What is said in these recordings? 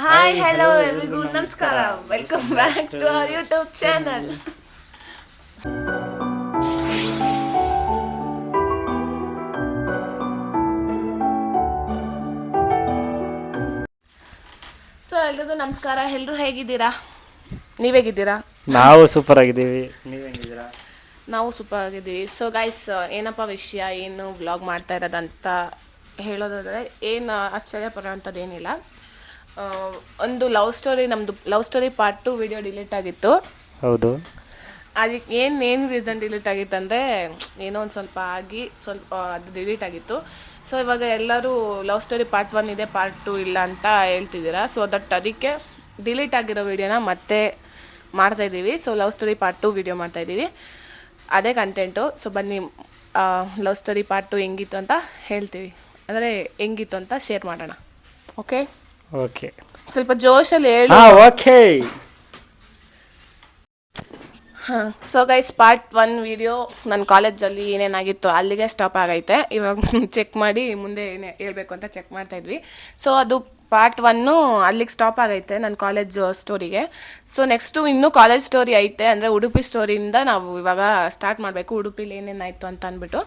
Hi hello ಎಲ್ರಿಗೂ ನಮಸ್ಕಾರ. Welcome back to our YouTube channel. So ಎಲ್ರಿಗೂ ನಮಸ್ಕಾರ. ಎಲ್ಲರೂ ಹೇಗಿದ್ದೀರಾ? ನೀವು ಹೇಗಿದ್ದೀರಾ? ನಾವು ಸೂಪರ್ ಆಗಿದ್ದೀವಿ. ನೀವು ಹೆಂಗಿದ್ದೀರಾ? ನಾವು ಸೂಪರ್ ಆಗಿದ್ದೀವಿ. ಸೊ ಗೈಸ್, ಏನಪ್ಪ ವಿಷಯ, ಏನು ವ್ಲಾಗ್ ಮಾಡ್ತಾ ಇರೋದಂತ ಹೇಳೋದಾದರೆ ಏನು ಆಶ್ಚರ್ಯ ಪಡೋವಂಥದ್ದೇನಿಲ್ಲ. ಒಂದು ನಮ್ಮದು love story part 2 video delete ಆಗಿತ್ತು. ಹೌದು. ಅದಕ್ಕೆ ಏನು ರೀಸನ್ ಡಿಲೀಟ್ ಆಗಿತ್ತು ಅಂದರೆ ಏನೋ ಒಂದು ಸ್ವಲ್ಪ ಆಗಿ ಅದು ಡಿಲೀಟ್ ಆಗಿತ್ತು. ಸೊ ಇವಾಗ ಎಲ್ಲರೂ ಲವ್ ಸ್ಟೋರಿ ಪಾರ್ಟ್ 1 ಇದೆ, ಪಾರ್ಟ್ 2 ಇಲ್ಲ ಅಂತ ಹೇಳ್ತಿದ್ದೀರಾ. ಸೊ ಅದಕ್ಕೆ ಡಿಲೀಟ್ ಆಗಿರೋ ವಿಡಿಯೋನ ಮತ್ತೆ ಮಾಡ್ತಾಯಿದ್ದೀವಿ. So love story part 2 video ಮಾಡ್ತಾಯಿದ್ದೀವಿ, ಅದೇ ಕಂಟೆಂಟು. ಸೊ ಬನ್ನಿ, ಲವ್ ಸ್ಟೋರಿ ಪಾರ್ಟ್ 2 ಹೆಂಗಿತ್ತು ಅಂತ ಹೇಳ್ತೀವಿ, ಅಂದರೆ ಹೆಂಗಿತ್ತು ಅಂತ ಶೇರ್ ಮಾಡೋಣ. ಓಕೆ ಓಕೆ, ಸ್ವಲ್ಪ ಜೋಶಲ್ಲಿ ಹೇಳಿ. ಓಕೆ. ಹಾಂ, ಸೊ ಗೈಸ್, ಪಾರ್ಟ್ 1 ವಿಡಿಯೋ ನನ್ನ ಕಾಲೇಜಲ್ಲಿ ಏನೇನಾಗಿತ್ತು ಅಲ್ಲಿಗೆ ಸ್ಟಾಪ್ ಆಗೈತೆ. ಇವಾಗ ಚೆಕ್ ಮಾಡಿ ಮುಂದೆ ಏನೇ ಹೇಳ್ಬೇಕು ಅಂತ ಚೆಕ್ ಮಾಡ್ತಾಯಿದ್ವಿ. ಸೊ ಅದು ಪಾರ್ಟ್ 1 ಅಲ್ಲಿಗೆ ಸ್ಟಾಪ್ ಆಗೈತೆ ನನ್ನ ಕಾಲೇಜ್ ಸ್ಟೋರಿಗೆ. ಸೊ ನೆಕ್ಸ್ಟು ಇನ್ನೂ ಕಾಲೇಜ್ ಸ್ಟೋರಿ ಐತೆ, ಅಂದರೆ ಉಡುಪಿ ಸ್ಟೋರಿಯಿಂದ ನಾವು ಇವಾಗ ಸ್ಟಾರ್ಟ್ ಮಾಡಬೇಕು. ಉಡುಪಿಲಿ ಏನೇನಾಯಿತು ಅಂತ ಅಂದ್ಬಿಟ್ಟು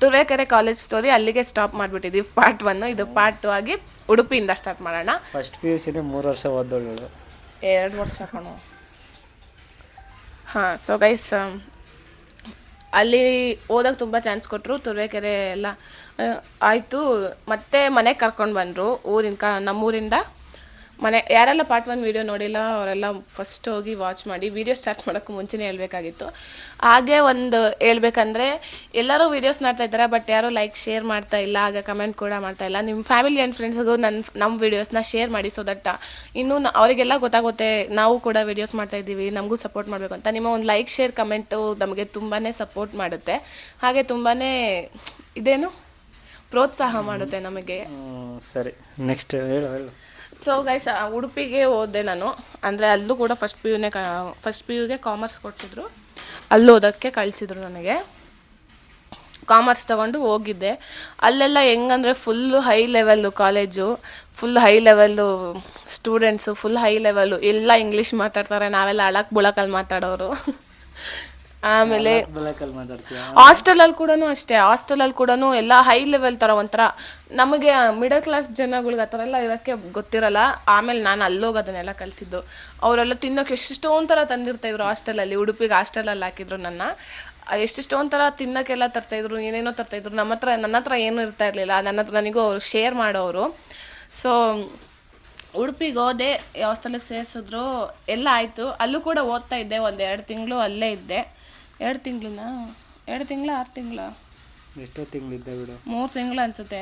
ತುರುವೇಕೆರೆ ಕಾಲೇಜ್ ಸ್ಟೋರಿ ಅಲ್ಲಿಗೆ ಸ್ಟಾಪ್ ಮಾಡಿಬಿಟ್ಟಿದ್ದೀವಿ ಪಾರ್ಟ್ 1. ಇದು ಪಾರ್ಟ್ 2 ಆಗಿ ಉಡುಪಿಯಿಂದ ಸ್ಟಾರ್ಟ್ ಮಾಡೋಣ. ಫಸ್ಟ್ PUC 3 ವರ್ಷ ಓದೋಳು, 2 ವರ್ಷ ಕಣೋ. ಹಾಂ, ಸೊ ಗೈಸ್, ಅಲ್ಲಿ ಓದೋಕ್ಕೆ ತುಂಬ ಚಾನ್ಸ್ ಕೊಟ್ಟರು. ತುರುವೇಕೆರೆ ಎಲ್ಲ ಆಯಿತು. ಮತ್ತೆ ಮನೆಗೆ ಕರ್ಕೊಂಡು ಬಂದರು ನಮ್ಮೂರಿಂದ. ಯಾರೆಲ್ಲ ಪಾರ್ಟ್ 1 ವೀಡಿಯೋ ನೋಡಿಲ್ಲ ಅವರೆಲ್ಲ ಫಸ್ಟ್ ಹೋಗಿ ವಾಚ್ ಮಾಡಿ. ವೀಡಿಯೋ ಸ್ಟಾರ್ಟ್ ಮಾಡೋಕ್ಕೂ ಮುಂಚೆನೇ ಹೇಳ್ಬೇಕಾಗಿತ್ತು. ಹಾಗೆ ಒಂದು ಹೇಳ್ಬೇಕಂದ್ರೆ, ಎಲ್ಲರೂ ವೀಡಿಯೋಸ್ ಮಾಡ್ತಾ ಇದ್ದಾರೆ, ಬಟ್ ಯಾರೂ ಲೈಕ್ ಶೇರ್ ಮಾಡ್ತಾ ಇಲ್ಲ, ಹಾಗೆ ಕಮೆಂಟ್ ಕೂಡ ಮಾಡ್ತಾ ಇಲ್ಲ. ನಿಮ್ಮ ಫ್ಯಾಮಿಲಿ ಆ್ಯಂಡ್ ಫ್ರೆಂಡ್ಸ್ಗೂ ನಮ್ಮ ವೀಡಿಯೋಸ್ನ ಶೇರ್ ಮಾಡಿ, ಸೊ ದಟ್ ಇನ್ನೂ ಅವರಿಗೆಲ್ಲ ಗೊತ್ತಾಗುತ್ತೆ ನಾವು ಕೂಡ ವೀಡಿಯೋಸ್ ಮಾಡ್ತಾಯಿದ್ದೀವಿ, ನಮಗೂ ಸಪೋರ್ಟ್ ಮಾಡಬೇಕು ಅಂತ. ನಿಮ್ಮ ಒಂದು ಲೈಕ್ ಶೇರ್ ಕಮೆಂಟು ನಮಗೆ ತುಂಬಾ ಸಪೋರ್ಟ್ ಮಾಡುತ್ತೆ, ಹಾಗೆ ತುಂಬಾ ಇದೇನು ಪ್ರೋತ್ಸಾಹ ಮಾಡುತ್ತೆ ನಮಗೆ. ಸರಿ, ನೆಕ್ಸ್ಟ್ ಹೇಳು. ಸೊ ಗೈಸ್, ಉಡುಪಿಗೆ ಹೋದೆ ನಾನು. ಅಂದರೆ ಅಲ್ಲೂ ಕೂಡ ಫಸ್ಟ್ ಪಿ ಯುಗೆ ಕಾಮರ್ಸ್ ಕೊಡಿಸಿದ್ರು, ಅಲ್ಲಿ ಓದೋಕ್ಕೆ ಕಳಿಸಿದ್ರು ನನಗೆ. ಕಾಮರ್ಸ್ ತೊಗೊಂಡು ಹೋಗಿದ್ದೆ. ಅಲ್ಲೆಲ್ಲ ಹೆಂಗಂದರೆ full high level college, full high level students, full high level ಎಲ್ಲ ಇಂಗ್ಲೀಷ್ ಮಾತಾಡ್ತಾರೆ. ನಾವೆಲ್ಲ ಬುಳಕಲ್ಲಿ ಮಾತಾಡೋರು. ಆಮೇಲೆ ಹಾಸ್ಟೆಲಲ್ಲಿ ಕೂಡ ಅಷ್ಟೇ, ಹಾಸ್ಟೆಲಲ್ಲಿ ಕೂಡ ಎಲ್ಲ ಹೈ ಲೆವೆಲ್ ಥರ, ಒಂಥರ ನಮಗೆ ಮಿಡಲ್ ಕ್ಲಾಸ್ ಜನಗಳಿಗೆ ಆ ಥರ ಎಲ್ಲ ಇರೋಕ್ಕೆ ಗೊತ್ತಿರಲ್ಲ. ಆಮೇಲೆ ನಾನು ಅಲ್ಲೋಗಿ ಅದನ್ನೆಲ್ಲ ಕಲ್ತಿದ್ದು. ಅವರೆಲ್ಲ ತಿನ್ನೋಕೆ ಎಷ್ಟೊಂದು ಥರ ತಂದಿರ್ತಾಯಿದ್ರು ಹಾಸ್ಟೆಲಲ್ಲಿ. ಉಡುಪಿಗೆ ಹಾಸ್ಟೆಲಲ್ಲಿ ಹಾಕಿದ್ರು ನನ್ನ. ಎಷ್ಟೊಂದು ಥರ ತಿನ್ನೋಕ್ಕೆಲ್ಲ ತರ್ತಾಯಿದ್ರು, ಏನೇನೋ ತರ್ತಾಯಿದ್ರು. ನನ್ನ ಹತ್ರ ಏನೂ ಇರ್ತಾ ಇರಲಿಲ್ಲ, ನನಗೂ ಅವರು ಶೇರ್ ಮಾಡೋರು. ಸೊ ಉಡುಪಿಗೆ ಹೋದೆ, ಹಾಸ್ಟೆಲಿಗೆ ಸೇರಿಸಿದ್ರು, ಎಲ್ಲ ಆಯಿತು. ಅಲ್ಲೂ ಕೂಡ ಓದ್ತಾ ಇದ್ದೆ. 1-2 ತಿಂಗಳು ಅಲ್ಲೇ ಇದ್ದೆ. 2 ತಿಂಗಳಾ 6 ತಿಂಗಳ, ಎಷ್ಟೋ ತಿಂಗಳಿದ್ದೆ ಬಿಡು. 3 ತಿಂಗಳು ಅನಿಸುತ್ತೆ,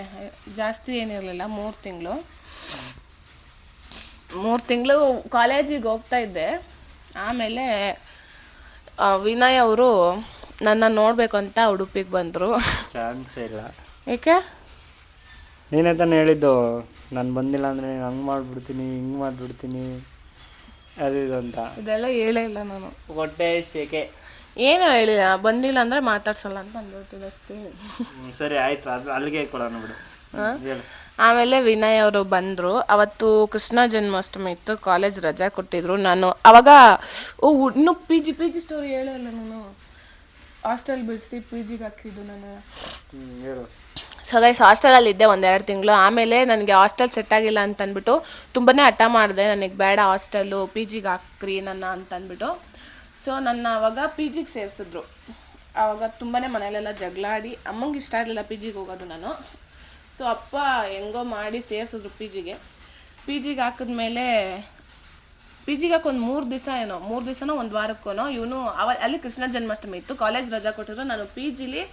ಜಾಸ್ತಿ ಏನಿರಲಿಲ್ಲ. 3 ತಿಂಗಳು 3 ತಿಂಗಳು ಕಾಲೇಜಿಗೆ ಹೋಗ್ತಾ ಇದ್ದೆ. ಆಮೇಲೆ ವಿನಯ್ ಅವರು ನನ್ನ ನೋಡಬೇಕು ಅಂತ ಉಡುಪಿಗೆ ಬಂದರು. ಚಾನ್ಸೇ ಇಲ್ಲ. ಏಕೆ? ನೀನೇ ತಾನೇ ಹೇಳಿದ್ದು, ನಾನು ಬಂದಿಲ್ಲ ಅಂದರೆ ಹಂಗೆ ಮಾಡಿಬಿಡ್ತೀನಿ, ಹಿಂಗೆ ಮಾಡಿಬಿಡ್ತೀನಿ, ಅದು ಇದು ಅಂತ. ಇದೆಲ್ಲ ಹೇಳೇ ಇಲ್ಲ ನಾನು. ಹೊಟ್ಟೆ ಸೇಕೆ ಏನೂ ಹೇಳಿಲ್ಲ. ಬಂದಿಲ್ಲ ಅಂದರೆ ಮಾತಾಡ್ಸಲ್ಲ ಅಂತ ಅಂದ್ಬಿಡ್ತೀನಿ ಅಷ್ಟೇ. ಸರಿ, ಆಯಿತು, ಅದು ಅಲ್ಲಿಗೆ ಕೊಡೋಣ ಬಿಡು. ಆಮೇಲೆ ವಿನಯ್ ಅವರು ಬಂದರು. ಅವತ್ತು ಕೃಷ್ಣ ಜನ್ಮಾಷ್ಟಮಿ ಇತ್ತು, ಕಾಲೇಜ್ ರಜೆ ಕೊಟ್ಟಿದ್ರು. ನಾನು ಅವಾಗ ಇನ್ನೂ ಪಿ ಜಿ ಸ್ಟೋರಿ ಹೇಳಿಲ್ಲ ನಾನು. ಹಾಸ್ಟೆಲ್ ಬಿಡಿಸಿ PGಗೆ ಹಾಕಿದ್ದು ನಾನು. ಹೇಳು. ಸೊ ಗೈಸ್, ಹಾಸ್ಟೆಲಲ್ಲಿ ಇದ್ದೆ 1-2 ತಿಂಗಳು. ಆಮೇಲೆ ನನಗೆ ಹಾಸ್ಟೆಲ್ ಸೆಟ್ ಆಗಿಲ್ಲ ಅಂತ ಅಂದ್ಬಿಟ್ಟು ತುಂಬಾ ಹಠ ಮಾಡಿದೆ. ನನಗೆ ಬೇಡ ಹಾಸ್ಟೆಲ್ಲು, PGಗೆ ಹಾಕ್ರಿ ನನ್ನ ಅಂತ ಅಂದ್ಬಿಟ್ಟು. ಸೊ ನನ್ನ ಅವಾಗ PGಗೆ ಸೇರಿಸಿದ್ರು. ಆವಾಗ ತುಂಬಾ ಮನೇಲೆಲ್ಲ ಜಗಳಾಡಿ, ಅಮ್ಮಂಗೆ ಇಷ್ಟ ಇರಲಿಲ್ಲ PGಗೆ ಹೋಗೋದು ನಾನು. ಸೊ ಅಪ್ಪ ಹೆಂಗೋ ಮಾಡಿ ಸೇರಿಸಿದ್ರು PGಗೆ ಹಾಕಿದ್ಮೇಲೆ, PGಗೆ ಹಾಕಿ ಒಂದು 3 ದಿವಸನೋ 1 ವಾರಕ್ಕೋ ಇವನು ಅಲ್ಲಿ ಕೃಷ್ಣ ಜನ್ಮಾಷ್ಟಮಿ ಇತ್ತು, ಕಾಲೇಜ್ ರಜಾ ಕೊಟ್ಟಿದ್ರು. ನಾನು PGಲಿ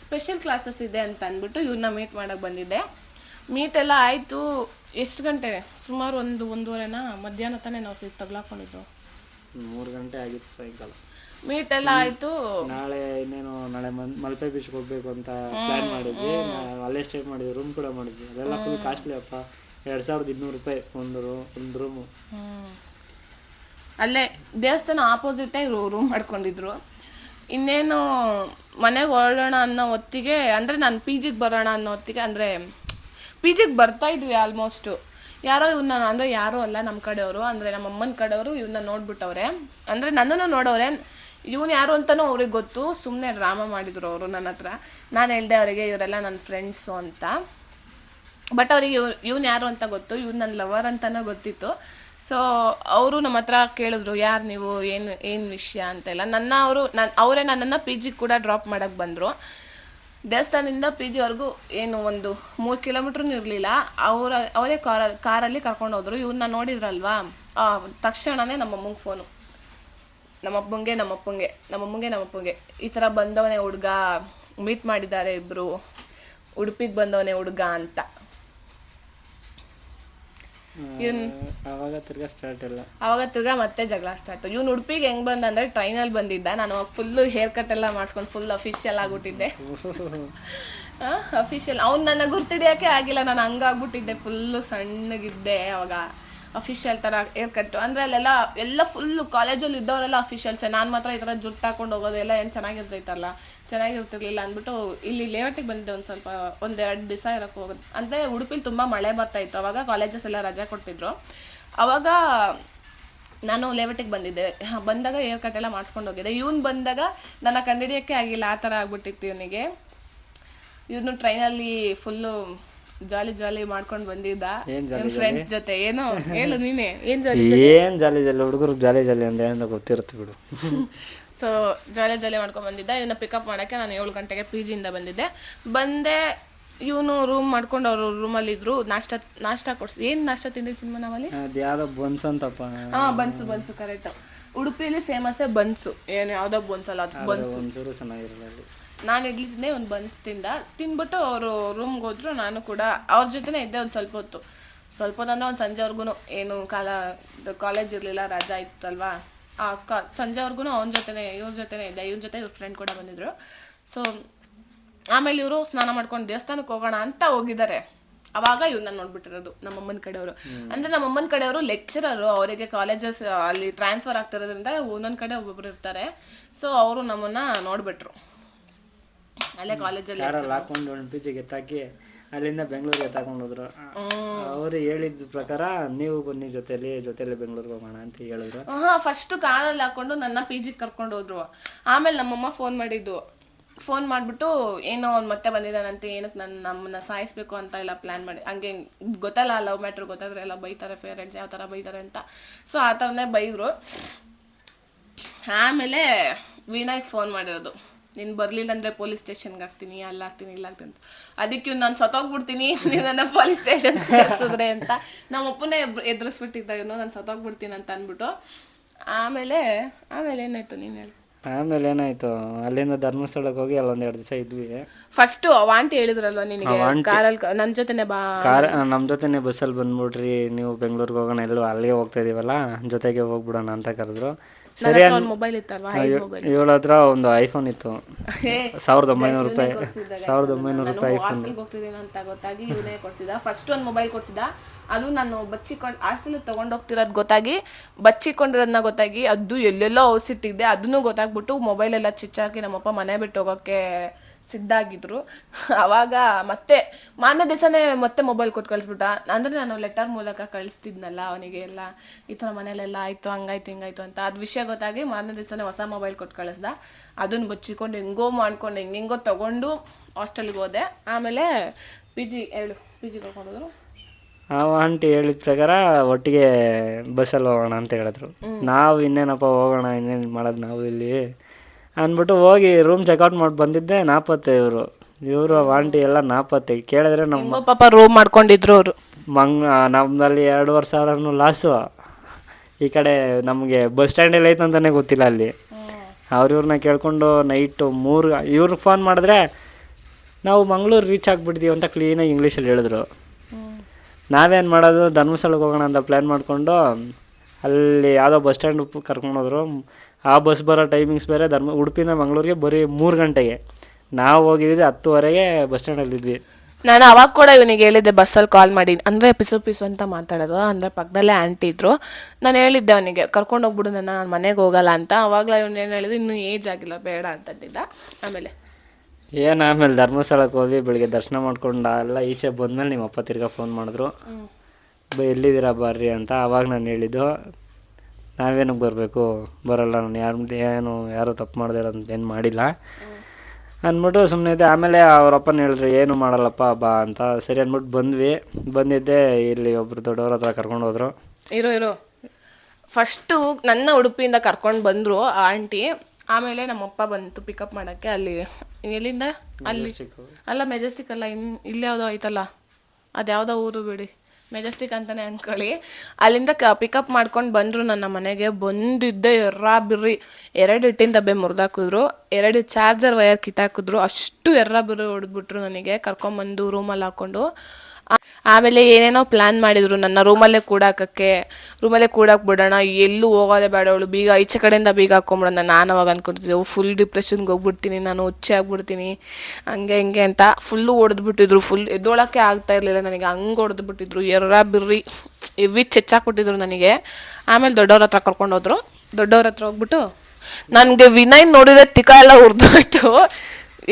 ಸ್ಪೆಷಲ್ ಕ್ಲಾಸಸ್ ಇದೆ ಅಂತ ಅಂದ್ಬಿಟ್ಟು ಇವ್ರನ್ನ ಮೀಟ್ ಮಾಡೋಕ್ಕೆ ಬಂದಿದ್ದೆ. ಮೀಟೆಲ್ಲ ಆಯಿತು. ಎಷ್ಟು ಗಂಟೆ? ಸುಮಾರು 1-1:30 ಮಧ್ಯಾಹ್ನ ತಾನೇ ನಾವು ತಗ್ಲಾಕೊಂಡಿದ್ದು. 3 ಗಂಟೆ ಆಗಿತ್ತು ಸಾಯಂಕಾಲ. ಮೀಟೆಲ್ಲ ಆಯಿತು. ನಾಳೆ ಮಲ್ಪೆ ಬೀಚ್ಗೆ ಹೋಗ್ಬೇಕು ಅಂತ ಪ್ಲ್ಯಾನ್ ಮಾಡಿದ್ವಿ. ಅಲ್ಲೇ ಸ್ಟೇ ಮಾಡಿದ್ವಿ, ರೂಮ್ ಕೂಡ ಮಾಡಿದ್ವಿ. ಅದೆಲ್ಲ ಫುಲ್ ಕಾಸ್ಟ್ಲಿ ಅಪ್ಪ. 2200 ರೂಪಾಯಿ ಒಂದು ರೂಮು. ಅಲ್ಲೇ ದೇವಸ್ಥಾನ ಆಪೋಸಿಟೇ ರೂಮ್ ಮಾಡ್ಕೊಂಡಿದ್ರು. ಇನ್ನೇನು ಮನೆಗೆ ಹೊರಡೋಣ ಅನ್ನೋ ಹೊತ್ತಿಗೆ, ಅಂದರೆ ನಾನು PGಗೆ ಬರೋಣ ಅನ್ನೋ ಹೊತ್ತಿಗೆ, ಅಂದರೆ PGಗೆ ಬರ್ತಾಯಿದ್ವಿ ಆಲ್ಮೋಸ್ಟು. ಯಾರೋ ಇವನ್ನ ಅಂದರೆ ಯಾರೂ ಅಲ್ಲ ನಮ್ಮ ಕಡೆಯವರು, ಅಂದರೆ ನಮ್ಮ ಅಮ್ಮನ ಕಡೆಯವರು ಇವನ್ನ ನೋಡ್ಬಿಟ್ಟವ್ರೆ, ಅಂದರೆ ನನ್ನನ್ನು ನೋಡವ್ರೆ. ಇವನು ಯಾರು ಅಂತಲೂ ಅವ್ರಿಗೆ ಗೊತ್ತು, ಸುಮ್ಮನೆ ಡ್ರಾಮಾ ಮಾಡಿದ್ರು ಅವರು ನನ್ನ ಹತ್ರ. ನಾನು ಹೇಳಿದೆ ಅವರಿಗೆ ಇವರೆಲ್ಲ ನನ್ನ ಫ್ರೆಂಡ್ಸು ಅಂತ. ಬಟ್ ಅವರಿಗೆ ಇವ್ನು ಯಾರು ಅಂತ ಗೊತ್ತು, ಇವ್ನು ನನ್ನ ಲವರ್ ಅಂತಲೂ ಗೊತ್ತಿತ್ತು. ಸೊ ಅವರು ನಮ್ಮ ಹತ್ರ ಕೇಳಿದ್ರು, ಯಾರು ನೀವು, ಏನು ವಿಷಯ ಅಂತೆಲ್ಲ. ಅವರೇ ನನ್ನನ್ನು ಪಿ ಜಿಗೆ ಕೂಡ ಡ್ರಾಪ್ ಮಾಡೋಕ್ಕೆ ಬಂದರು. ದೇವಸ್ಥಾನದಿಂದ ಪಿ ಜಿವರೆಗೂ ಏನು ಒಂದು 3 ಕಿಲೋಮೀಟ್ರೂ ಇರಲಿಲ್ಲ. ಅವರೇ ಕಾರಲ್ಲಿ ಕರ್ಕೊಂಡು ಹೋದರು. ಇವ್ರನ್ನ ನೋಡಿದ್ರಲ್ವಾ, ತಕ್ಷಣವೇ ನಮ್ಮಮ್ಮಂಗೆ ಫೋನು, ನಮ್ಮಪ್ಪಂಗೆ ಈ ಥರ ಬಂದವನೇ ಹುಡುಗ, ಮೀಟ್ ಮಾಡಿದ್ದಾರೆ ಇಬ್ಬರು, ಉಡುಪಿಗೆ ಬಂದವನೇ ಹುಡುಗ ಅಂತ. ಆವಾಗ ತಿರ್ಗಾ ಮತ್ತೆ ಜಗಳ ಸ್ಟಾರ್ಟು. ಇವ್ನು ಉಡುಪಿಗೆ ಹೆಂಗೆ ಬಂದ ಅಂದರೆ ಟ್ರೈನಲ್ಲಿ ಬಂದಿದ್ದ. ನಾನು ಫುಲ್ಲು ಹೇರ್ ಕಟ್ ಎಲ್ಲ ಮಾಡಿಸ್ಕೊಂಡು ಫುಲ್ ಅಫಿಷಿಯಲ್ ಆಗಿಬಿಟ್ಟಿದ್ದೆ. ಅಫಿಷಿಯಲ್ ಅವ್ನು ನನ್ನ ಗುರ್ತಿಡಿಯೋಕ್ಕೆ ಆಗಿಲ್ಲ, ನಾನು ಹಂಗಾಗ್ಬಿಟ್ಟಿದ್ದೆ, ಫುಲ್ಲು ಸಣ್ಣಗಿದ್ದೆ ಅವಾಗ. ಅಫಿಷಿಯಲ್ ಥರ ಹೇರ್ ಕಟ್ಟು ಅಂದರೆ ಎಲ್ಲ ಫುಲ್ಲು ಕಾಲೇಜಲ್ಲಿ ಇದ್ದವರೆಲ್ಲ ಅಫಿಷಿಯಲ್ಸೇ. ನಾನು ಮಾತ್ರ ಈ ಥರ ಜುಟ್ಟು ಹಾಕೊಂಡು ಹೋಗೋದು ಎಲ್ಲ ಏನು ಚೆನ್ನಾಗಿರ್ತಿರ್ಲಿಲ್ಲ ಅಂದ್ಬಿಟ್ಟು ಇಲ್ಲಿ ಲೇಔಟಿಗೆ ಬಂದಿದ್ದೆ. ಒಂದೆರಡು ದಿವಸ ಇರೋಕ್ಕೆ ಹೋಗೋದು ಅಂದರೆ ಉಡುಪಿಲಿ ತುಂಬ ಮಳೆ ಬರ್ತಾಯಿತ್ತು. ಅವಾಗ ಕಾಲೇಜಸ್ ಎಲ್ಲ ರಜೆ ಕೊಟ್ಟಿದ್ರು. ಅವಾಗ ನಾನು ಲೇಔಟಿಗೆ ಬಂದಿದ್ದೆ. ಬಂದಾಗ ಹೇರ್ ಕಟ್ ಎಲ್ಲ ಮಾಡಿಸ್ಕೊಂಡು ಹೋಗಿದ್ದೆ. ಇವನು ಬಂದಾಗ ನನ್ನ ಕಂಡಿಡಿಯೋಕ್ಕೆ ಆಗಿಲ್ಲ, ಆ ಥರ ಆಗ್ಬಿಟ್ಟಿತ್ತು ಇವನಿಗೆ. ಇವನು ಟ್ರೈನಲ್ಲಿ ಫುಲ್ಲು ಜಾಲಿ ಮಾಡ್ಕೊಂಡು ಬಂದಿದ್ದ ಫ್ರೆಂಡ್ಸ್ ಜೊತೆ. ಏನೋ ಹೇಳು ನೀನೆ, ಏನ್ ಜಾಲಿ ಹುಡುಗರು ಜಾಲಿ ಅಂತ ಗೊತ್ತಿರುತ್ತೆ ಬಿಡು. ಸೊ ಜಾಲಿ ಮಾಡ್ಕೊಂಡು ಬಂದಿದ್ದ. ಇವನ್ನ ಪಿಕಪ್ ಮಾಡೋಕ್ಕೆ ನಾನು 7 ಗಂಟೆಗೆ ಪಿ ಜಿಯಿಂದ ಬಂದೆ. ಇವನು ರೂಮ್ ಮಾಡ್ಕೊಂಡು ಅವರು ರೂಮಲ್ಲಿ ಇದ್ರು. ನಾಷ್ಟ ಕೊಡ್ಸಿ. ಏನು ನಾಷ್ಟ ತಿಂದಿದ್ದು ಚಿನ್ಮ ನಾವಲ್ಲಿ? ಯಾವುದೋ ಬನ್ಸ್ ಅಂತಪ್ಪ. Buns correct. ಉಡುಪಿಲಿ ಫೇಮಸ್ಸೇ ಬನ್ಸು. ಏನು ಯಾವುದೋ ಬನ್ಸಲ್ಲ, ಅದು ಬನ್ಸು. ಚೆನ್ನಾಗಿರಲ್ಲ. ನಾನು ಇಡ್ಲಿ ತಿಂದೆ, ಒಂದು ಬನ್ಸ್ ತಿಂದ್ಬಿಟ್ಟು ಅವರು ರೂಮ್ಗೆ ಹೋದ್ರು. ನಾನು ಕೂಡ ಅವ್ರ ಜೊತೆನೇ ಇದ್ದೆ ಒಂದು ಸ್ವಲ್ಪ ಹೊತ್ತು ಅಂದರೆ ಒಂದು ಸಂಜೆವರೆಗೂ. ಏನು ಕಾಲೇಜ್ ಇರಲಿಲ್ಲ, ರಜಾ ಇತ್ತಲ್ವಾ, ಸಂಜೆವರೆಗೂ ಇವ್ರ ಜೊತೆನೇ ಇದ್ದೆ. ಇವ್ರ ಜೊತೆ ಇವ್ರ ಫ್ರೆಂಡ್ ಕೂಡ ಬಂದಿದ್ರು. ಸೊ ಆಮೇಲೆ ಇವರು ಸ್ನಾನ ಮಾಡ್ಕೊಂಡು ದೇವಸ್ಥಾನಕ್ಕೆ ಹೋಗೋಣ ಅಂತ ಹೋಗಿದ್ದಾರೆ. ಅವಾಗ ಇವ್ರನ್ನ ನೋಡ್ಬಿಟ್ಟಿರೋದು ನಮ್ಮಮ್ಮನ ಕಡೆಯವರು. ಅಂದರೆ ನಮ್ಮಮ್ಮನ ಕಡೆಯವರು ಲೆಕ್ಚರರು, ಅವರಿಗೆ ಕಾಲೇಜಸ್ ಅಲ್ಲಿ ಟ್ರಾನ್ಸ್ಫರ್ ಆಗ್ತಿರೋದ್ರಿಂದ ಒಂದೊಂದು ಕಡೆ ಒಬ್ಬೊಬ್ರು ಇರ್ತಾರೆ. ಸೊ ಅವರು ನಮ್ಮನ್ನ ನೋಡ್ಬಿಟ್ರು ಅಲ್ಲೇ ಕಾಲೇಜಲ್ಲಿ ಹಾಕೊಂಡು ಎತ್ತಾಕಿ ಅಲ್ಲಿಂದ ಬೆಂಗಳೂರಿಗೆ ತಗೊಂಡು ಹೋದ್ರು. ಅವ್ರು ಹೇಳಿದ ಪ್ರಕಾರ ನೀವು ಬನ್ನಿ ಜೊತೆಲಿ ಬೆಂಗಳೂರಿಗೆ ಹೋಗೋಣ ಅಂತ ಹೇಳಿದ್ರು. ಫಸ್ಟ್ ಕಾರಲ್ಲಿ ಹಾಕೊಂಡು ನನ್ನ ಪಿ ಜಿಗೆ ಕರ್ಕೊಂಡು ಹೋದ್ರು. ಆಮೇಲೆ ನಮ್ಮಮ್ಮ ಫೋನ್ ಮಾಡಿಬಿಟ್ಟು ಏನೋ ಅವ್ನು ಮತ್ತೆ ಬಂದಿದ್ದಾನಂತೆ, ಏನಕ್ಕೆ ನಮ್ಮನ್ನ ಸಾಯಿಸ್ಬೇಕು ಅಂತ ಎಲ್ಲ ಪ್ಲ್ಯಾನ್ ಮಾಡಿ, ಹಂಗೆ ಗೊತ್ತಲ್ಲ ಲವ್ ಮ್ಯಾಟ್ರ್ ಗೊತ್ತಾದ್ರೆ ಎಲ್ಲ ಬೈತಾರೆ ಪೇರೆಂಟ್ಸ್ ಯಾವ ಥರ ಬೈತಾರೆ ಅಂತ. ಸೊ ಆ ಥರನೇ ಬೈದರು. ಆಮೇಲೆ ವಿನಾಯ್ಗೆ ಫೋನ್ ಮಾಡಿರೋದು, ನೀನು ಬರಲಿಲ್ಲ ಅಂದರೆ ಪೊಲೀಸ್ ಸ್ಟೇಷನ್ಗೆ ಹಾಕ್ತೀನಿ, ಇಲ್ಲ ಆಗ್ತೀನಿ ಅಂತ. ಅದಕ್ಕೆ ನಾನು ಸತ್ತೋಗ್ಬಿಡ್ತೀನಿ ನನ್ನ ಪೊಲೀಸ್ ಸ್ಟೇಷನ್ ಸೇರಿಸಿದ್ರೆ ಅಂತ. ನಮ್ಮ ಅಪ್ಪನೇ ಎದುರಿಸ್ಬಿಟ್ಟಿದ್ದ ಇವನು, ನಾನು ಸತ್ತೋಗ್ಬಿಡ್ತೀನಿ ಅಂತ ಅಂದ್ಬಿಟ್ಟು. ಆಮೇಲೆ ಏನಾಯ್ತು ನೀನು ಹೇಳಿ? ಆಮೇಲೆ ಏನಾಯ್ತು, ಅಲ್ಲಿಂದ ಧರ್ಮಸ್ಥಳಕ್ಕೆ ಹೋಗಿ ಅಲ್ಲೊಂದು 2 ದಿವಸ ಇದ್ವಿ. ಫಸ್ಟು ಆಂಟಿ ಹೇಳಿದ್ರಲ್ವ ನಿನಗೆ, ಕಾರಲ್ಲಿ ನನ್ನ ಜೊತೆನೆ ನಮ್ಮ ಜೊತೆನೆ ಬಸ್ಸಲ್ಲಿ ಬಂದ್ಬಿಡ್ರಿ ನೀವು ಬೆಂಗಳೂರಿಗೆ ಹೋಗೋಣ, ಎಲ್ಲೋ ಅಲ್ಲಿಗೆ ಹೋಗ್ತಾ ಇದೀವಲ್ಲ ಜೊತೆಗೆ ಹೋಗ್ಬಿಡೋಣ ಅಂತ ಕರೆದ್ರು. ಸರಿ. ಮೊಬೈಲ್ ಇತ್ತಲ್ವಾ, ಇವಳ ಹತ್ರ ಒಂದು ಐಫೋನ್ ಇತ್ತು, 1900 ರೂಪಾಯಿ. 1900 ರೂಪಾಯಿ ಹಾಸ್ಟೆಲ್ಗೆ ಹೋಗ್ತಿದ್ದೀನಿ ಅಂತ ಗೊತ್ತಾಗಿ ಇವನೇ ಕೊಡ್ಸಿದ. ಫಸ್ಟ್ ಒಂದು ಮೊಬೈಲ್ ಕೊಡ್ಸಿದ. ಅದು ನಾನು ಹಾಸ್ಟೆಲಿಗೆ ತೊಗೊಂಡೋಗ್ತಿರೋದು ಬಚ್ಚಿಕೊಂಡಿರೋದನ್ನ ಗೊತ್ತಾಗಿ ಅದು ಎಲ್ಲೆಲ್ಲೋ ಔಸಿಟ್ಟಿದ್ದೆ ಅದನ್ನು ಗೊತ್ತಾಗ್ಬಿಟ್ಟು ಮೊಬೈಲೆಲ್ಲ ಚಿಚ್ಚಾಕಿ ನಮ್ಮಪ್ಪ ಮನೆ ಬಿಟ್ಟು ಹೋಗೋಕ್ಕೆ ಸಿದ್ಧ ಆಗಿದ್ರು. ಆವಾಗ ಮತ್ತೆ ಮಾರನೇ ದಿವಸನೇ ಮತ್ತೆ ಮೊಬೈಲ್ ಕೊಟ್ಟು ಕಳಿಸ್ಬಿಟ್ಟ. ಅಂದರೆ ನಾನು ಲೆಟರ್ ಮೂಲಕ ಕಳಿಸ್ತಿದ್ನಲ್ಲ ಅವನಿಗೆ ಎಲ್ಲ, ಈ ಥರ ಮನೇಲೆಲ್ಲ ಆಯಿತು, ಹಂಗಾಯ್ತು ಹಿಂಗಾಯ್ತು ಅಂತ. ಅದು ವಿಷಯ ಗೊತ್ತಾಗಿ ಮಾರನೇ ದಿವಸನೇ ಹೊಸ ಮೊಬೈಲ್ ಕೊಟ್ಟು ಕಳಿಸ್ದ. ಅದನ್ನು ಬಚ್ಚಿಕೊಂಡು ಹೆಂಗೋ ತೊಗೊಂಡು ಹಾಸ್ಟೆಲ್ಗೆ ಹೋದೆ. ಆಮೇಲೆ ಪಿ ಜಿಗೆ ಹೋಗೋದ್ರು. ಆ ಆಂಟಿ ಹೇಳಿದ ಪ್ರಕಾರ ಒಟ್ಟಿಗೆ ಬಸ್ಸಲ್ಲಿ ಹೋಗೋಣ ಅಂತ ಹೇಳಿದ್ರು. ನಾವು ಇನ್ನೇನಪ್ಪ ಹೋಗೋಣ, ಇನ್ನೇನು ಮಾಡೋದು ನಾವು ಇಲ್ಲಿ ಅಂದ್ಬಿಟ್ಟು ಹೋಗಿ ರೂಮ್ ಚೆಕ್ಔಟ್ ಮಾಡಿ ಬಂದಿದ್ದೆ. ನಾಪತ್ತೆ ಇವರು ಆಂಟಿ ಎಲ್ಲ ನಾಪತ್ತೆ. ಕೇಳಿದ್ರೆ ನಮ್ಮ ಪಾಪ ರೂಮ್ ಮಾಡ್ಕೊಂಡಿದ್ರು ಅವರು. ನಮ್ಮಲ್ಲಿ 2,500 ಲಾಸು. ಈ ಕಡೆ ನಮಗೆ ಬಸ್ ಸ್ಟ್ಯಾಂಡಲ್ಲಿ ಐತೆ ಅಂತಲೇ ಗೊತ್ತಿಲ್ಲ ಅಲ್ಲಿ. ಇವ್ರನ್ನ ಕೇಳ್ಕೊಂಡು ನೈಟು 3 ಇವ್ರಿಗೆ ಫೋನ್ ಮಾಡಿದ್ರೆ ನಾವು ಮಂಗಳೂರು ರೀಚ್ ಆಗಿಬಿಟ್ಟಿದ್ದೀವಿ ಅಂತ ಕ್ಲೀನಾಗಿ ಇಂಗ್ಲೀಷಲ್ಲಿ ಹೇಳಿದ್ರು. ನಾವೇನು ಮಾಡೋದು, ಧರ್ಮಸ್ಥಳಕ್ಕೆ ಹೋಗೋಣ ಅಂತ ಪ್ಲ್ಯಾನ್ ಮಾಡಿಕೊಂಡು ಅಲ್ಲಿ ಯಾವುದೋ ಬಸ್ ಸ್ಟ್ಯಾಂಡ್ ಕರ್ಕೊಂಡೋದ್ರು. ಆ ಬಸ್ ಬರೋ ಟೈಮಿಂಗ್ಸ್ ಬೇರೆ, ಉಡುಪಿಯಿಂದ ಮಂಗಳೂರಿಗೆ ಬರೀ 3 ಗಂಟೆಗೆ. ನಾವು ಹೋಗಿದ್ವಿ 10:30ಗೆ ಬಸ್ ಸ್ಟ್ಯಾಂಡಲ್ಲಿದ್ವಿ. ನಾನು ಅವಾಗ ಕೂಡ ಇವನಿಗೆ ಹೇಳಿದ್ದೆ ಬಸ್ಸಲ್ಲಿ ಕಾಲ್ ಮಾಡಿ, ಅಂದರೆ ಪಿಸು ಅಂತ ಮಾತಾಡೋದು. ಅಂದರೆ ಪಕ್ಕದಲ್ಲೇ ಆಂಟಿ ಇದ್ರು. ನಾನು ಹೇಳಿದ್ದೆ ಅವನಿಗೆ ಕರ್ಕೊಂಡು ಹೋಗ್ಬಿಡು ನಾನು ಮನೆಗೆ ಹೋಗಲ್ಲ ಅಂತ. ಅವಾಗಲೇ ಇವನು ಏನು ಹೇಳಿದ್ರು, ಇನ್ನೂ ಏಜ್ ಆಗಿಲ್ಲ ಬೇಡ ಅಂತಂದಿದ್ದ. ಆಮೇಲೆ ಧರ್ಮಸ್ಥಳಕ್ಕೆ ಹೋದ್ವಿ. ಬೆಳಿಗ್ಗೆ ದರ್ಶನ ಮಾಡ್ಕೊಂಡು ಎಲ್ಲ ಈಚೆ ಬಂದಮೇಲೆ ನಿಮ್ಮ ಅಪ್ಪ ತಿರ್ಗಾ ಫೋನ್ ಮಾಡಿದ್ರು. ಎಲ್ಲಿದ್ದೀರಾ ಬರ್ರಿ ಅಂತ. ಆವಾಗ ನಾನು ಹೇಳಿದ್ದು, ನಾವೇನಕ್ಕೆ ಬರಬೇಕು, ಬರೋಲ್ಲ, ನಾನು ಯಾರು ತಪ್ಪು ಮಾಡದೆ ಇರೋದು ಏನು ಮಾಡಿಲ್ಲ ಅಂದ್ಬಿಟ್ಟು ಸುಮ್ಮನೆ ಇದ್ದೆ. ಆಮೇಲೆ ಅವರಪ್ಪನ ಹೇಳಿದ್ರು ಏನು ಮಾಡಲ್ಲಪ್ಪ ಬಾ ಅಂತ. ಸರಿ ಅಂದ್ಬಿಟ್ಟು ಬಂದಿದ್ದೆ. ಇಲ್ಲಿ ಒಬ್ಬರು ದೊಡ್ಡವ್ರ ಹತ್ರ ಕರ್ಕೊಂಡು ಹೋದ್ರು. ಇರೋ ಫಸ್ಟು ನನ್ನ ಉಡುಪಿಯಿಂದ ಕರ್ಕೊಂಡು ಬಂದರು ಆ ಆಂಟಿ. ಆಮೇಲೆ ನಮ್ಮಪ್ಪ ಬಂತು ಪಿಕಪ್ ಮಾಡೋಕ್ಕೆ. ಅಲ್ಲಿ ಎಲ್ಲಿಂದ ಅಲ್ಲಿ ಅಲ್ಲ, ಮೆಜೆಸ್ಟಿಕ್ ಅಲ್ಲ, ಇಲ್ಲಿ ಯಾವುದೋ ಐತಲ್ಲ, ಅದು ಯಾವುದೋ ಊರು ಬಿಡಿ, ಮೆಜೆಸ್ಟಿಕ್ ಅಂತಲೇ ಅಂದ್ಕೊಳ್ಳಿ. ಅಲ್ಲಿಂದ ಪಿಕಪ್ ಮಾಡ್ಕೊಂಡು ಬಂದರು ನನ್ನ ಮನೆಗೆ. ಬಂದಿದ್ದೆ ಬಿರ್ರಿ 2 ಹಿಟ್ಟಿನ ಡಬ್ಬೆ ಮುರಿದಾಕಿದ್ರು, 2 ಚಾರ್ಜರ್ ವಯರ್ ಕಿತ್ತಾಕಿದ್ರು. ಅಷ್ಟು ಬಿರ್ರಿ ಹೊಡೆದ್ಬಿಟ್ರು ನನಗೆ. ಕರ್ಕೊಂಬಂದು ರೂಮಲ್ಲಿ ಹಾಕ್ಕೊಂಡು ಆಮೇಲೆ ಏನೇನೋ ಪ್ಲ್ಯಾನ್ ಮಾಡಿದರು ನನ್ನ ರೂಮಲ್ಲೇ ಕೂಡಕ್ಕೆ ಬಿಡೋಣ, ಎಲ್ಲೂ ಹೋಗೋದೇ ಬೇಡ, ಅವಳು ಬೀಗ ಈಚೆ ಕಡೆಯಿಂದ ಬೀಗ ಹಾಕ್ಕೊಂಬಿಡೋಣ. ನಾನು ಅವಾಗ ಅಂದ್ಕೊತಿದ್ದೆ ಫುಲ್ ಡಿಪ್ರೆಷನ್ಗೆ ಹೋಗ್ಬಿಡ್ತೀನಿ, ನಾನು ಹುಚ್ಚೆ ಆಗ್ಬಿಡ್ತೀನಿ, ಹಂಗೆ ಅಂತ ಫುಲ್ಲು ಹೊಡೆದ್ಬಿಟ್ಟಿದ್ರು. ಫುಲ್ ಎದ್ದೊಳಕ್ಕೆ ಆಗ್ತಾ ಇರಲಿಲ್ಲ ನನಗೆ, ಹಂಗೆ ಹೊಡೆದ್ಬಿಟ್ಟಿದ್ರು. ಬಿರ್ರಿ ಇವಿ ಚೆಚ್ಚಾಕ್ಬಿಟ್ಟಿದ್ರು ನನಗೆ. ಆಮೇಲೆ ದೊಡ್ಡವ್ರ ಹತ್ರ ಕರ್ಕೊಂಡೋದ್ರು. ದೊಡ್ಡವ್ರ ಹತ್ರ ಹೋಗ್ಬಿಟ್ಟು ನನಗೆ ವಿನಯ್ ನೋಡಿದ್ರೆ ತಿಕ್ಕ ಎಲ್ಲ ಹುರಿದೋಯ್ತು.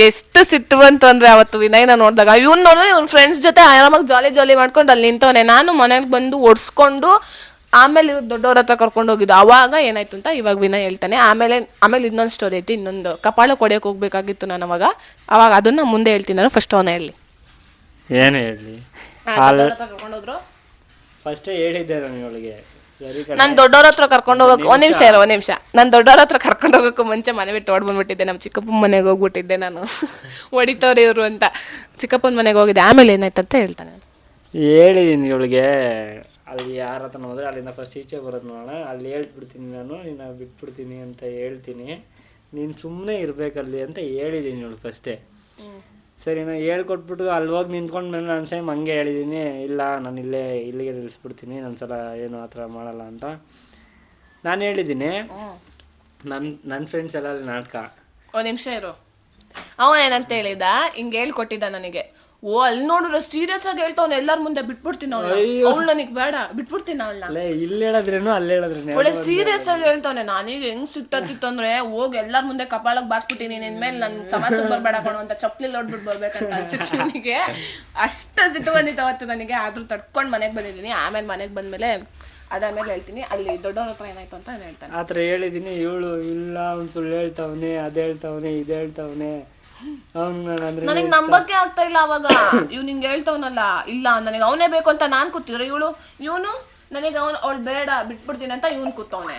ಎಷ್ಟು ಸಿಟ್ಟು ಬಂತು ಅಂದರೆ ಅವತ್ತು ವಿನಯ್ನ ನೋಡಿದಾಗ. ಇವ್ನು ನೋಡಿದ್ರೆ ಇವ್ನ ಫ್ರೆಂಡ್ಸ್ ಜೊತೆ ಆರಾಮಾಗಿ ಜಾಲಿ ಮಾಡ್ಕೊಂಡು ಅಲ್ಲಿ ನಿಂತವನೆ. ನಾನು ಮನೆಗೆ ಬಂದು ಒಡ್ಸ್ಕೊಂಡು ಆಮೇಲೆ ಇವ್ರು ದೊಡ್ಡವ್ರ ಹತ್ರ ಕರ್ಕೊಂಡು ಹೋಗಿದ್ದು. ಅವಾಗ ಏನಾಯ್ತು ಅಂತ ಇವಾಗ ವಿನಯ್ ಹೇಳ್ತಾನೆ. ಆಮೇಲೆ ಇನ್ನೊಂದು ಸ್ಟೋರಿ ಐತಿ, ಇನ್ನೊಂದು ಕಪಾಳ ಕೊಡಿಯೋಕೆ ಹೋಗ್ಬೇಕಾಗಿತ್ತು ನಾನು ಅವಾಗ ಅದನ್ನು ಮುಂದೆ ಹೇಳ್ತೀನಿ. ನಾನು ಫಸ್ಟ್ ಅವನೇ ಹೇಳಿ. ಏನು ಹೇಳಿ? ಕರ್ಕೊಂಡೋದ್ರು. ಫಸ್ಟೇ ಹೇಳಿದ್ದೆ ನಾನು ಇವಳಿಗೆ. ಸರಿ, ನಾನು ದೊಡ್ಡವ್ರ ಹತ್ರ ಕರ್ಕೊಂಡು ಹೋಗೋಕೆ ಒಂದ್ ನಿಮಿಷ ನಾನು ದೊಡ್ಡವ್ರ ಹತ್ರ ಕರ್ಕೊಂಡು ಹೋಗೋಕ್ಕೂ ಮುಂಚೆ ಮನೆ ಬಿಟ್ಟು ಬಂದ್ಬಿಟ್ಟಿದ್ದೆ. ನಮ್ಮ ಚಿಕ್ಕಪ್ಪನ ಮನೆಗೆ ಹೋಗ್ಬಿಟ್ಟಿದ್ದೆ ನಾನು. ಹೊಡಿತವ್ರೆ ಇವರು ಅಂತ ಚಿಕ್ಕಪ್ಪನ ಮನೆಗೆ ಹೋಗಿದ್ದೆ. ಆಮೇಲೆ ಏನಾಯ್ತಂತ ಹೇಳ್ತಾನೆ. ಹೇಳಿದ್ದೀನಿ ಇವಳಿಗೆ, ಅಲ್ಲಿ ಯಾರ ಹತ್ರ ಹೋದ್ರೆ ಅಲ್ಲಿಂದ ಫಸ್ಟ್ ಈಚೆ ಬರೋದು ನೋಡೋಣ, ಅಲ್ಲಿ ಹೇಳ್ಬಿಡ್ತೀನಿ ನಾನು, ನಿನ್ನ ಬಿಟ್ಬಿಡ್ತೀನಿ ಅಂತ ಹೇಳ್ತೀನಿ, ನೀನು ಸುಮ್ಮನೆ ಇರಬೇಕಲ್ಲಿ ಅಂತ ಹೇಳಿದ್ದೀನಿ ಇವಳು ಫಸ್ಟೇ. ಸರಿ, ನಾನು ಹೇಳ್ಕೊಟ್ಬಿಟ್ಟು ಅಲ್ಲಿ ಹೋಗಿ ನಿಂತ್ಕೊಂಡು ಮೇಲೆ ನಾನು ಸೇಮ್ ಹಂಗೆ ಹೇಳಿದ್ದೀನಿ, ಇಲ್ಲ ನಾನು ಇಲ್ಲಿಗೆ ನಿಲ್ಲಿಸ್ಬಿಡ್ತೀನಿ, ನನ್ನ ಸಲ ಏನು ಆ ಥರ ಮಾಡಲ್ಲ ಅಂತ ನಾನು ಹೇಳಿದ್ದೀನಿ. ನನ್ನ ಫ್ರೆಂಡ್ಸ್ ಎಲ್ಲ ಅಲ್ಲಿ ನಾಟಕ. ಒಂದು ನಿಮಿಷ ಇರು. ಅವನೇನಂತ ಹೇಳಿದ, ಹಿಂಗೆ ಹೇಳ್ಕೊಟ್ಟಿದ್ದ ನನಗೆ. ಅಲ್ಲಿ ನೋಡಿದ್ರೆ ಸೀರಿಯಸ್ ಆಗಿ ಹೇಳ್ತಾವನೆ ಎಲ್ಲರ ಮುಂದೆ, ಬಿಟ್ಬಿಡ್ತೀನಿ ಅವಳು ನನಗೆ ಬೇಡ, ಬಿಟ್ಬಿಡ್ತೀನಿ ಅವಳನ್ನ. ಇಲ್ಲಿ ಹೇಳಿದ್ರೇನು ಅಲ್ಲಿ ಹೇಳಿದ್ರೇನು ಒಳ್ಳೆ ಸೀರಿಯಸ್ ಆಗಿ ಹೇಳ್ತಾವನೆ. ನಾನೀಗ ಹೆಂಗ್ ಸಿಕ್ತಿತ್ತು ಅಂದ್ರೆ, ಹೋಗಿ ಎಲ್ಲರ ಮುಂದೆ ಕಪಾಳಕ್ಕೆ ಬಾರ್ಸ್ಬಿಟ್ಟಿನಿ, ನಿನ್ಮೇಲೆ ನನ್ನ ಸಮಾಸಕ್ಕೆ ಬರಬೇಡ ಕಣೋ ಅಂತ ಚಪ್ಪಲಿ ನೋಡ್ಬಿಟ್ಟು ಬರ್ಬೇಕಂತ ಅನ್ಸುತ್ತೆ ನನಗೆ. ಅಷ್ಟು ಸಿಟ್ಟು ಬಂದಿತ್ತು ಅವತ್ತು ನನಗೆ. ಆದ್ರೂ ತಡ್ಕೊಂಡು ಮನೆಗೆ ಬಂದಿದ್ದೀನಿ. ಆಮೇಲೆ ಮನೆಗೆ ಬಂದಮೇಲೆ ಅದಾದ್ಮೇಲೆ ಹೇಳ್ತೀನಿ ಅಲ್ಲಿ ದೊಡ್ಡವ್ರ ಹತ್ರ ಏನಾಯ್ತು ಅಂತ ಹೇಳ್ತಾನೆ. ಆ ಥರ ಹೇಳಿದ್ದೀನಿ. ಇವಳು ಇಲ್ಲ, ಅವ್ನು ಸುಳ್ಳು ಹೇಳ್ತಾವನೆ, ಅದು ಹೇಳ್ತಾವನೆ, ಇದು ಹೇಳ್ತಾವನೆ, ನನಗೆ ನಂಬಕ್ಕೆ ಆಗ್ತಾ ಇಲ್ಲ. ಅವಾಗ ಇವ್ ನಿಂಗೆ ಹೇಳ್ತಾವನಲ್ಲ, ಇಲ್ಲ ನನಗೆ ಅವನೇ ಬೇಕು ಅಂತ ನಾನು ಕೂತಿದ್ರೆ, ಇವನು ನನಗೆ ಅವಳು ಬೇಡ, ಬಿಟ್ಬಿಡ್ತೀನಿ ಅಂತ ಇವನು ಕೂತವನೆ.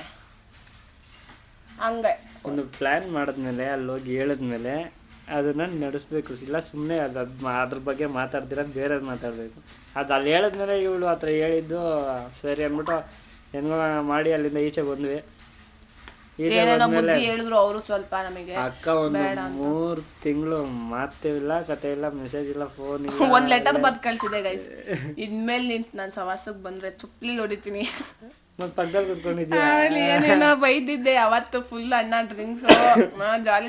ಹಂಗೆ ಒಂದು ಪ್ಲ್ಯಾನ್ ಮಾಡಿದ್ಮೇಲೆ ಅಲ್ಲಿ ಹೋಗಿ ಹೇಳಿದ್ಮೇಲೆ ಅದನ್ನು ನಡೆಸ್ಬೇಕು. ಇಲ್ಲ ಸುಮ್ಮನೆ ಅದ್ರ ಬಗ್ಗೆ ಮಾತಾಡ್ದಿರ ಬೇರೆದು ಮಾತಾಡಬೇಕು. ಅದು ಅಲ್ಲಿ ಹೇಳಿದ್ಮೇಲೆ ಇವಳು ಆ ಥರ ಹೇಳಿದ್ದು ಸರಿ ಅಂದ್ಬಿಟ್ಟು ಹೆಂಗೋ ಮಾಡಿ ಅಲ್ಲಿಂದ ಈಚೆ ಬಂದ್ವಿ. ಹೇಳಿದ್ರು ಅವರು ಸ್ವಲ್ಪ ನಮಗೆ. ಅಕ್ಕ ಒಂದು 3 ತಿಂಗಳು ಮಾತೇ ಇಲ್ಲ, ಕತೆ ಇಲ್ಲ, ಮೆಸೇಜ್ ಇಲ್ಲ, ಫೋನ್ ಇಲ್ಲ. ಒಂದು ಲೆಟರ್ ಬರ್ದು ಕಳ್ಸಿದೆ ಗೈಸ್, ಇನ್ಮೇಲೆ ನಾನು ಸವಾಸಕ್ಕೆ ಬಂದ್ರೆ ಚುಪ್ಲಿ ಹೊಡಿತೀನಿ. ಮತ್ತೆ ಪಕ್ಕದಲ್ಲಿ ಕೂತ್ಕೊಂಡಿದ್ದೆ. ಏನೇನೋ ಬೈದಿದ್ದೆ ಅವತ್ತು. ಫುಲ್ ಅಣ್ಣ ಡ್ರಿಂಕ್ಸ್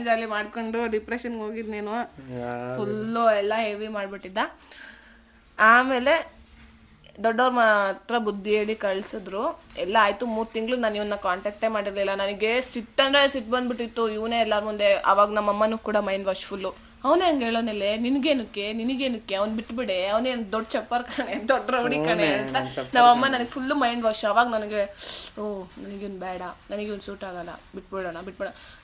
ಜಾಲಿ ಮಾಡ್ಕೊಂಡು ಡಿಪ್ರೆಷನ್ಗೆ ಹೋಗಿದ್ ನೀನು. ಫುಲ್ಲು ಎಲ್ಲ ಹೆವಿ ಮಾಡ್ಬಿಟ್ಟಿದ್ದ. ಆಮೇಲೆ ದೊಡ್ಡವ್ರ ಹತ್ರ ಬುದ್ಧಿ ಹೇಳಿ ಕಳ್ಸಿದ್ರು. ಎಲ್ಲ ಆಯಿತು. 3 ತಿಂಗಳು ನಾನು ಇವನ್ನ ಕಾಂಟ್ಯಾಕ್ಟೇ ಮಾಡಿರಲಿಲ್ಲ. ನನಗೆ ಸಿಟ್ಟಂದ್ರೆ ಸಿಟ್ಟು ಬಂದ್ಬಿಟ್ಟಿತ್ತು ಇವನೇ ಎಲ್ಲರ ಮುಂದೆ. ಅವಾಗ ನಮ್ಮಮ್ಮನೂ ಕೂಡ ಮೈಂಡ್ ವಾಶ್ ಫುಲ್ಲು. ಅವನೇ ಹಂಗೆ ಹೇಳೋನಿಲ್ಲ, ನಿನಗೇನಕ್ಕೆ ಅವ್ನು ಬಿಟ್ಬಿಡೆ, ಅವನೇನು ದೊಡ್ಡ ಚಪ್ಪರ್ ಕಣೆ, ದೊಡ್ಡ ರೌಡಿ ಕಣೆ ಅಂತ ನಮ್ಮಮ್ಮ ನನಗೆ ಫುಲ್ಲು ಮೈಂಡ್ ವಾಶ್. ಅವಾಗ ನನಗೆ ನನಗಿವ್ನು ಬೇಡ, ನನಗಿವ್ನು ಸೂಟ್ ಆಗಲ್ಲ, ಬಿಟ್ಬಿಡೋಣ.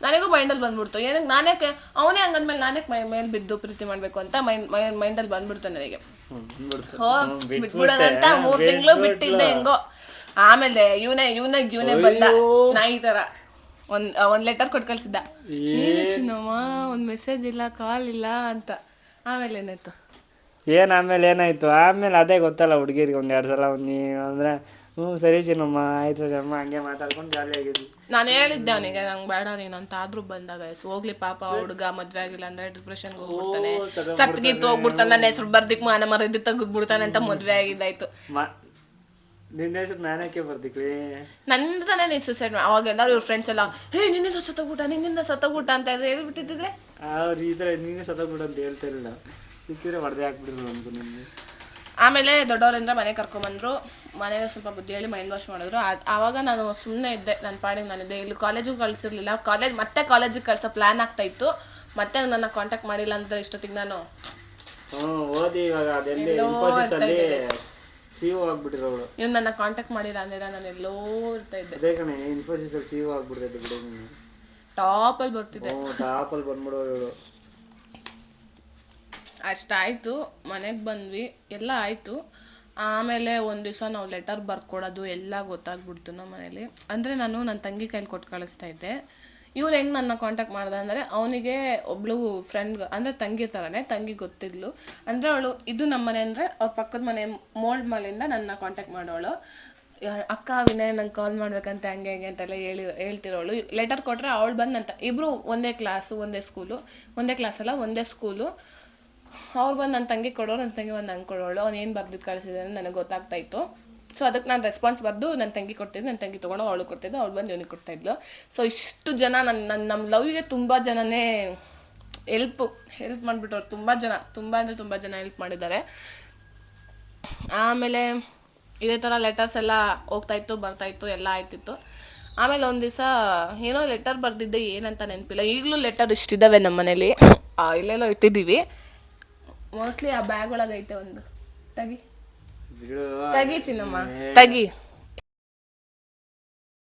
ನನಗೂ ಮೈಂಡಲ್ಲಿ ಬಂದ್ಬಿಡ್ತು. ಏನಕ್ಕೆ ನಾನೇಕೆ ಅವನೇ ಹಂಗಂದ್ಮೇಲೆ ನಾನೇಕೆ ಮೇಲೆ ಬಿದ್ದು ಪ್ರೀತಿ ಮಾಡಬೇಕು ಅಂತ ಮೈಂಡಲ್ಲಿ ಬಂದ್ಬಿಡ್ತು ನನಗೆ. ಬಿಟ್ಬಿಡೋಣ ಅಂತ 3 ತಿಂಗಳು ಬಿಟ್ಟಿದ್ದೆ ಹೆಂಗೋ. ಆಮೇಲೆ ಇವನೇ ಬಂದ ನಾಯಿ ಥರ. ಒಂದು ಲೆಟರ್ ಕೊಟ್ಟು ಕಳ್ಸಿದ್ದ, ಚಿನ್ನಮ್ಮ ಒಂದು ಮೆಸೇಜ್ ಇಲ್ಲ, ಕಾಲ್ ಇಲ್ಲ ಅಂತ. ಆಮೇಲೆ ಏನಾಯ್ತು? ಆಮೇಲೆ ಅದೇ ಗೊತ್ತಲ್ಲ ಹುಡುಗಿರಿಗೆ. 1-2 ಸಲ ನೀವು ಅಂದರೆ ಸರಿ ಚಿನ್ನಮ್ಮ, ಆಯ್ತು ಚಿನ್ನಮ್ಮ, ಹಂಗೆ ಮಾತಾಡ್ಕೊಂಡು ಜಾಲಿ ಆಗಿದ್ವಿ. ನಾನು ಹೇಳಿದ್ದೆ ಅವನಿಗೆ, ನಂಗೆ ಬೇಡ ನೀನು ಅಂತ. ಆದ್ರೂ ಬಂದಾಗ ಹೋಗ್ಲಿ ಪಾಪ, ಹುಡುಗ ಮದ್ವೆ ಆಗಿಲ್ಲ ಅಂದ್ರೆ ಡಿಪ್ರೆಷನ್ಗೆ ಹೋಗ್ಬಿಡ್ತಾನೆ, ಸತ್ಗೀತ್ ಹೋಗ್ಬಿಡ್ತಾನೆ, ನನ್ನ ಹೆಸರು ಬರ್ದಿಕ್ ಮಾನ ಮರದಿ ತೆಗೆದ್ಬಿಡ್ತಾನೆ ಅಂತ ಮದ್ವೆ ಆಗಿದ್ದಾಯ್ತು. ನಿನ್ನ ಹೆಸರು ನಾನಕ್ಕೆ ಬರ್ದಿಕ್ಲಿ, ನಂದು ತಾನೇ ನೀನು ಸುಸೈಡ್ ಮಾಡಿ. ಅವಾಗೆಲ್ಲರೂ ಇವ್ರ ಫ್ರೆಂಡ್ಸ್ ಎಲ್ಲ ನಿನ್ನಿಂದ ಸತ್ತೋಗ್ಬಿಟ್ಟ ಅಂತ ಹೇಳ್ಬಿಟ್ಟಿದ್ರೆ, ಅವ್ರು ಈ ಥರ ನೀನೇ ಸತ್ತೋಗ್ಬಿಟ್ಟು ಅಂತ ಹೇಳ್ತಾ ಇರಲಿಲ್ಲ, ಸಿಕ್ಕಿದ್ರೆ ಹೊಡೆದೇ ಹಾಕ್ಬಿಟ್ಟಿದ್ರು ಅನ್ಕೊ ನಿಮಗೆ. ಆಮೇಲೆ ದೊಡ್ಡವರಿಂದ ಮನೆ ಕರ್ಕೊಂಬಂದರು. ಮನೇಲಿ ಸ್ವಲ್ಪ ಬುದ್ಧಿ ಹೇಳಿ ಮೈಂಡ್ ವಾಶ್ ಮಾಡಿದ್ರು. ಆವಾಗ ನಾನು ಸುಮ್ಮನೆ ಇದ್ದೆ, ನನ್ನ ಪಾಡಿಗೆ ನಾನಿದ್ದೆ. ಇಲ್ಲಿ ಕಾಲೇಜಿಗೆ ಕಳಿಸಿರ್ಲಿಲ್ಲ. ಕಾಲೇಜಿಗೆ ಕಳಿಸೋ ಪ್ಲ್ಯಾನ್ ಆಗ್ತಾಯಿತ್ತು. ಮತ್ತೆ ನನ್ನ ಕಾಂಟ್ಯಾಕ್ಟ್ ಮಾಡಿಲ್ಲ ಅಂದ್ರೆ ಇಷ್ಟೊತ್ತಿಗೆ ನಾನು ಓದಿ ಇವಾಗ ಅದೆಲ್ಲಿ ಇನ್ಫೋಸಿಸಲ್ಲಿ CEO ಆಗ್ಬಿಟ್ಟಿರೋಳು. ಇವ್ನು ನನ್ನ ಕಾಂಟ್ಯಾಕ್ಟ್ ಮಾಡಿಲ್ಲ ಅಂದ್ರೆ ನಾನು ಎಲ್ಲೋ ಇರ್ತಾ ಇದ್ದೆ. ಅದೇ ಕಣೆ ಇನ್ಫೋಸಿಸಲ್ಲಿ CEO ಆಗ್ಬಿಡ್ತೈತೆ ಬಿಡು ನೀನು. ಟಾಪಲ್ಲಿ ಬರ್ತಿದ್ದೆ. ಟಾಪಲ್ಲಿ ಬಂದ್ಬಿಡೋಳು. ಅಷ್ಟಾಯಿತು, ಮನೆಗೆ ಬಂದ್ವಿ, ಎಲ್ಲ ಆಯಿತು. ಆಮೇಲೆ ಒಂದು ದಿವಸ ನಾವು ಲೆಟರ್ ಬರ್ಕೊಡೋದು ಎಲ್ಲ ಗೊತ್ತಾಗ್ಬಿಡ್ತು ನಮ್ಮ ಮನೇಲಿ. ಅಂದರೆ ನಾನು ನನ್ನ ತಂಗಿ ಕೈಲಿ ಕೊಟ್ಟು ಕಳಿಸ್ತಾ ಇದ್ದೆ. ಇವ್ರು ಹೆಂಗೆ ನನ್ನ ಕಾಂಟ್ಯಾಕ್ಟ್ ಮಾಡ್ದೆ ಅಂದರೆ ಅವನಿಗೆ ಒಬ್ಳು ಫ್ರೆಂಡ್ ಅಂದರೆ ತಂಗಿ ಥರನೇ, ತಂಗಿ ಗೊತ್ತಿದ್ಲು. ಅಂದರೆ ಅವಳು ಇದು ನಮ್ಮ ಮನೆ ಅಂದರೆ ಅವ್ರ ಪಕ್ಕದ ಮನೆ ಮೋಲ್ಡ್ ಮಲೆಯಿಂದ ನನ್ನ ಕಾಂಟ್ಯಾಕ್ಟ್ ಮಾಡೋಳು. ಅಕ್ಕ ವಿನಯ್ ನಂಗೆ ಕಾಲ್ ಮಾಡ್ಬೇಕಂತ ಹಂಗೆ ಹಂಗೆ ಅಂತೆಲ್ಲ ಹೇಳ್ತಿರೋಳು. ಲೆಟರ್ ಕೊಟ್ಟರೆ ಅವಳು ಬಂದು ಇಬ್ಬರು ಒಂದೇ ಕ್ಲಾಸು, ಒಂದೇ ಸ್ಕೂಲು, ಒಂದೇ ಕ್ಲಾಸಲ್ಲ ಒಂದೇ ಸ್ಕೂಲು. ಅವ್ರು ಬಂದು ನನ್ನ ತಂಗಿ ಕೊಡೋರು, ನನ್ನ ತಂಗಿ ಬಂದು ನಂಗೆ ಕೊಡೋಳು. ಅವ್ನು ಏನು ಬರ್ದಿದ್ದು ಕಳಿಸಿದ್ದಾನೆ ನನಗೆ ಗೊತ್ತಾಗ್ತಾಯಿತ್ತು. ಸೊ ಅದಕ್ಕೆ ನಾನು ರೆಸ್ಪಾನ್ಸ್ ಬರೆದು ನನ್ನ ತಂಗಿ ಕೊಡ್ತಿದ್ದೆ, ನನ್ನ ತಂಗಿ ತೊಗೊಂಡು ಅವಳು ಕೊಡ್ತಿದ್ದೆ, ಅವಳು ಬಂದು ಇವನಿಗೆ ಕೊಡ್ತಾಯಿದ್ಲು. ಸೊ ಇಷ್ಟು ಜನ ನಮ್ಮ ಲವ್ಗೆ ತುಂಬ ಜನನೇ ಹೆಲ್ಪ್ ಮಾಡಿಬಿಟ್ಟವ್ರು. ತುಂಬ ಜನ ಹೆಲ್ಪ್ ಮಾಡಿದ್ದಾರೆ. ಆಮೇಲೆ ಇದೇ ಥರ ಲೆಟರ್ಸ್ ಎಲ್ಲ ಹೋಗ್ತಾಯಿತ್ತು ಬರ್ತಾಯಿತ್ತು ಎಲ್ಲ ಆಯ್ತಿತ್ತು. ಆಮೇಲೆ ಒಂದು ದಿವಸ ಏನೋ ಲೆಟರ್ ಬರೆದಿದ್ದೆ, ಏನಂತ ನೆನಪಿಲ್ಲ. ಈಗಲೂ ಲೆಟರ್ ಇಷ್ಟಿದ್ದಾವೆ ನಮ್ಮ ಮನೇಲಿ, ಇಲ್ಲೆಲ್ಲೋ ಇಟ್ಟಿದ್ದೀವಿ. ಮೋಸ್ಟ್ಲಿ ಆ ಬ್ಯಾಗ್ ಒಳಗೈತೆ ಒಂದು. ತೆಗಿ ಚಿನ್ನಮ್ಮ, ತೆಗಿ.